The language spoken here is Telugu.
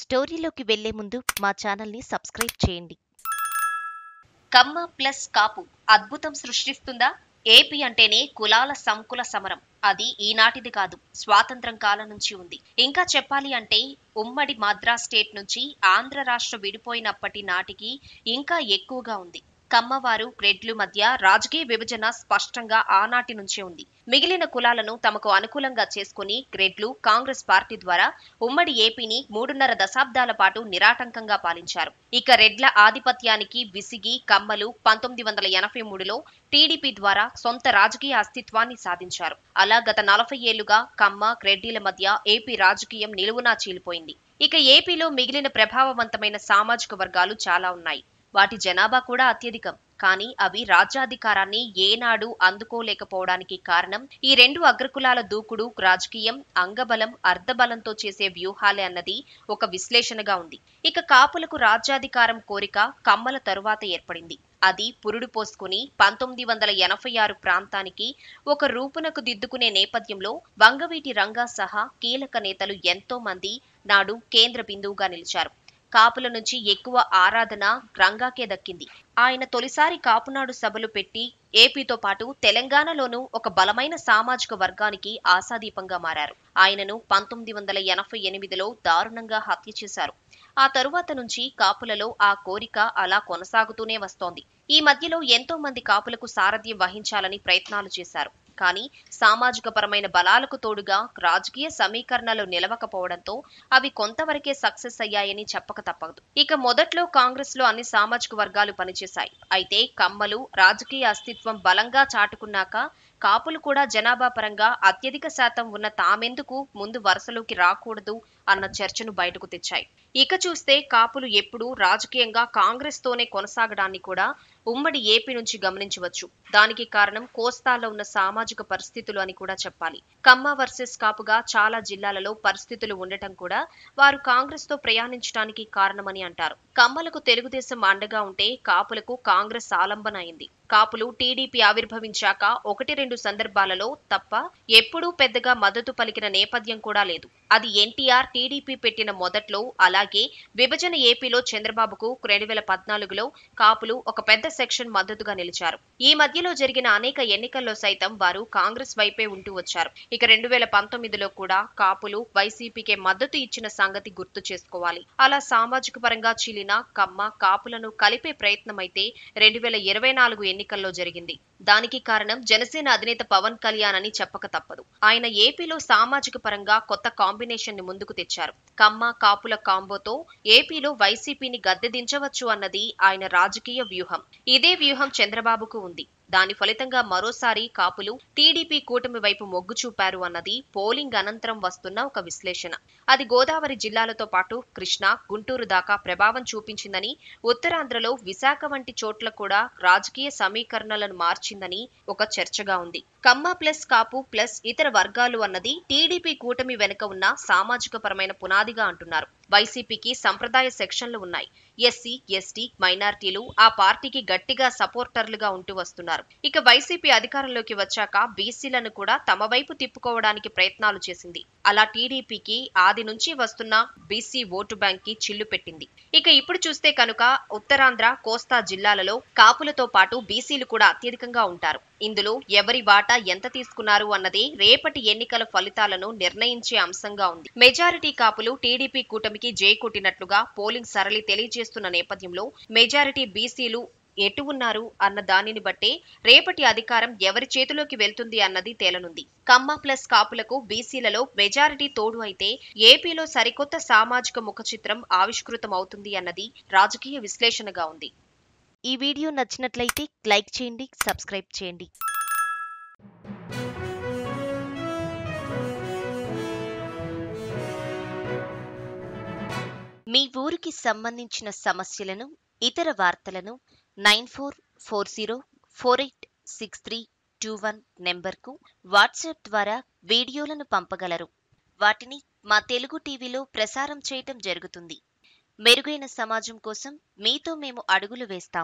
స్టోరీలోకి వెళ్లే ముందు మా ఛానల్ని సబ్స్క్రైబ్ చేయండి. కమ్మ ప్లస్ కాపు అద్భుతం సృష్టిస్తుందా? ఏపీ అంటేనే కులాల సంకుల సమరం. అది ఈనాటిది కాదు, స్వాతంత్రం కాలం నుంచి ఉంది. ఇంకా చెప్పాలి అంటే ఉమ్మడి మద్రాస్ స్టేట్ నుంచి ఆంధ్ర రాష్ట్రం విడిపోయినప్పటి నాటికి ఇంకా ఎక్కువగా ఉంది. కమ్మవారు రెడ్లు మధ్య రాజకీయ విభజన స్పష్టంగా ఆనాటి నుంచే ఉంది. మిగిలిన కులాలను తమకు అనుకూలంగా చేసుకుని రెడ్లు కాంగ్రెస్ పార్టీ ద్వారా ఉమ్మడి ఏపీని 3.5 దశాబ్దాల పాటు నిరాటంకంగా పాలించారు. ఇక రెడ్ల ఆధిపత్యానికి విసిగి కమ్మలు 1983లో టీడీపీ ద్వారా సొంత రాజకీయ అస్తిత్వాన్ని సాధించారు. అలా గత 40 ఏళ్లుగా కమ్మ రెడ్డిల మధ్య ఏపీ రాజకీయం నిలువునా చీలిపోయింది. ఇక ఏపీలో మిగిలిన ప్రభావవంతమైన సామాజిక వర్గాలు చాలా ఉన్నాయి. వాటి జనాభా కూడా అత్యధికం. కానీ అవి రాజ్యాధికారాన్ని ఏనాడు అందుకోలేకపోవడానికి కారణం ఈ రెండు అగ్రకులాల దూకుడు రాజకీయం, అంగబలం, అర్ధబలంతో చేసే వ్యూహాలే అన్నది ఒక విశ్లేషణగా ఉంది. ఇక కాపులకు రాజ్యాధికారం కోరిక కమ్మల తరువాత ఏర్పడింది. అది పురుడు పోసుకుని 1986 ప్రాంతానికి ఒక రూపునకు దిద్దుకునే నేపథ్యంలో వంగవీటి రంగా సహా కీలక నేతలు ఎంతో మంది నాడు కేంద్ర బిందువుగా నిలిచారు. కాపుల నుంచి ఎక్కువ ఆరాధన రంగాకే దక్కింది. ఆయన తొలిసారి కాపునాడు సభలు పెట్టి ఏపీతో పాటు తెలంగాణలోనూ ఒక బలమైన సామాజిక వర్గానికి ఆశాదీపంగా మారారు. ఆయనను 1988లో దారుణంగా హత్య చేశారు. ఆ తరువాత నుంచి కాపులలో ఆ కోరిక అలా కొనసాగుతూనే వస్తోంది. ఈ మధ్యలో ఎంతో మంది కాపులకు సారథ్యం వహించాలని ప్రయత్నాలు చేశారు. కానీ సామాజిక పరమైన బలాలకు తోడుగా రాజకీయ సమీకరణలు నిలవకపోవడంతో అవి కొంతవరకే సక్సెస్ అయ్యాయని చెప్పక తప్పదు. ఇక మొదట్లో కాంగ్రెస్ లో అన్ని సామాజిక వర్గాలు పనిచేశాయి. అయితే కమ్మలు రాజకీయ అస్తిత్వం బలంగా చాటుకున్నాక కాపులు కూడా జనాభా పరంగా అత్యధిక శాతం ఉన్న తామెందుకు ముందు వరుసలోకి రాకూడదు అన్న చర్చను బయటకు తెచ్చాయి. ఇక చూస్తే కాపులు ఎప్పుడూ రాజకీయంగా కాంగ్రెస్ తోనే కొనసాగడాన్ని కూడా ఉమ్మడి ఏపీ నుంచి గమనించవచ్చు. దానికి కారణం కోస్తాలో ఉన్న సామాజిక పరిస్థితులు అని కూడా చెప్పాలి. కమ్మ వర్సెస్ కాపుగా చాలా జిల్లాలలో పరిస్థితులు ఉండటం కూడా వారు కాంగ్రెస్ తో ప్రయాణించడానికి కారణమని అంటారు. కమ్మలకు తెలుగుదేశం అండగా ఉంటే కాపులకు కాంగ్రెస్ ఆలంబన అయింది. కాపులు టీడీపీ ఆవిర్భవించాక 1-2 సందర్భాలలో తప్ప ఎప్పుడూ పెద్దగా మద్దతు పలికిన నేపథ్యం కూడా లేదు. అది ఎన్టీఆర్ టీడీపీ పెట్టిన మొదట్లో, అలాగే విభజన ఏపీలో చంద్రబాబుకు 2014లో కాపులు ఒక పెద్ద సెక్షన్ మద్దతుగా నిలిచారు. ఈ మధ్యలో జరిగిన అనేక ఎన్నికల్లో సైతం వారు కాంగ్రెస్ వైపే ఉంటూ వచ్చారు. ఇక 2019లో కూడా కాపులు వైసీపీకే మద్దతు ఇచ్చిన సంగతి గుర్తు చేసుకోవాలి. అలా సామాజిక పరంగా చీలిన కమ్మ కాపులను కలిపే ప్రయత్నమైతే 2024 ఎన్నికల్లో జరిగింది. దానికి కారణం జనసేన అధినేత పవన్ కళ్యాణ్ అని చెప్పక తప్పదు. ఆయన ఏపీలో సామాజిక పరంగా కొత్త కాంబినేషన్ ని ముందుకు తెచ్చారు. కమ్మ కాపుల కాంబోతో ఏపీలో వైసీపీని గద్దెదించవచ్చు అన్నది ఆయన రాజకీయ వ్యూహం. ఇదే వ్యూహం చంద్రబాబుకు ఉంది. దాని ఫలితంగా మరోసారి కాపులు టీడీపీ కూటమి వైపు మొగ్గు చూపారు అన్నది పోలింగ్ అనంతరం వస్తున్న ఒక విశ్లేషణ. అది గోదావరి జిల్లాలతో పాటు కృష్ణా, గుంటూరు దాకా ప్రభావం చూపించిందని, ఉత్తరాంధ్రలో విశాఖ వంటి చోట్ల కూడా రాజకీయ సమీకరణలను మార్చిందని ఒక చర్చగా ఉంది. కమ్మ ప్లస్ కాపు ప్లస్ ఇతర వర్గాలు అన్నది టీడీపీ కూటమి వెనుక ఉన్న సామాజిక పరమైన పునాదిగా అంటున్నారు. వైసీపీకి సంప్రదాయ సెక్షన్లు ఉన్నాయి. ఎస్సీ, ఎస్టీ, మైనారిటీలు ఆ పార్టీకి గట్టిగా సపోర్టర్లుగా ఉంటూ వస్తున్నారు. ఇక వైసీపీ అధికారంలోకి వచ్చాక బీసీలను కూడా తమ వైపు తిప్పుకోవడానికి ప్రయత్నాలు చేసింది. అలా టీడీపీకి ఆది నుంచి వస్తున్న బీసీ ఓటు బ్యాంక్ కి చిల్లు పెట్టింది. ఇక ఇప్పుడు చూస్తే కనుక ఉత్తరాంధ్ర, కోస్తా జిల్లాలలో కాపులతో పాటు బీసీలు కూడా అత్యధికంగా ఉంటారు. ఇందులో ఎవరి వాటా ఎంత తీసుకున్నారు అన్నదే రేపటి ఎన్నికల ఫలితాలను నిర్ణయించే అంశంగా ఉంది. మెజారిటీ కాపులు టీడీపీ కూటమికి జై కొట్టినట్లుగా పోలింగ్ సరళి తెలియజేస్తున్న నేపథ్యంలో మెజారిటీ బీసీలు ఎటు ఉన్నారు అన్న దానిని బట్టే రేపటి అధికారం ఎవరి చేతిలోకి వెళ్తుంది అన్నది తేలనుంది. కమ్మ ప్లస్ కాపులకు బీసీలలో మెజారిటీ తోడు అయితే ఏపీలో సరికొత్త సామాజిక ముఖ చిత్రం ఆవిష్కృతం అవుతుంది అన్నది రాజకీయ విశ్లేషణగా ఉంది. ఈ వీడియో నచ్చినట్లయితే లైక్ చేయండి, సబ్స్క్రైబ్ చేయండి. మీ ఊరికి సంబంధించిన సమస్యలను, ఇతర వార్తలను 9440486321 నెంబర్కు వాట్సాప్ ద్వారా వీడియోలను పంపగలరు. వాటిని మా తెలుగు టీవీలో ప్రసారం చేయటం జరుగుతుంది. మెరుగైన సమాజం కోసం మీతో మేము అడుగులు వేస్తాం.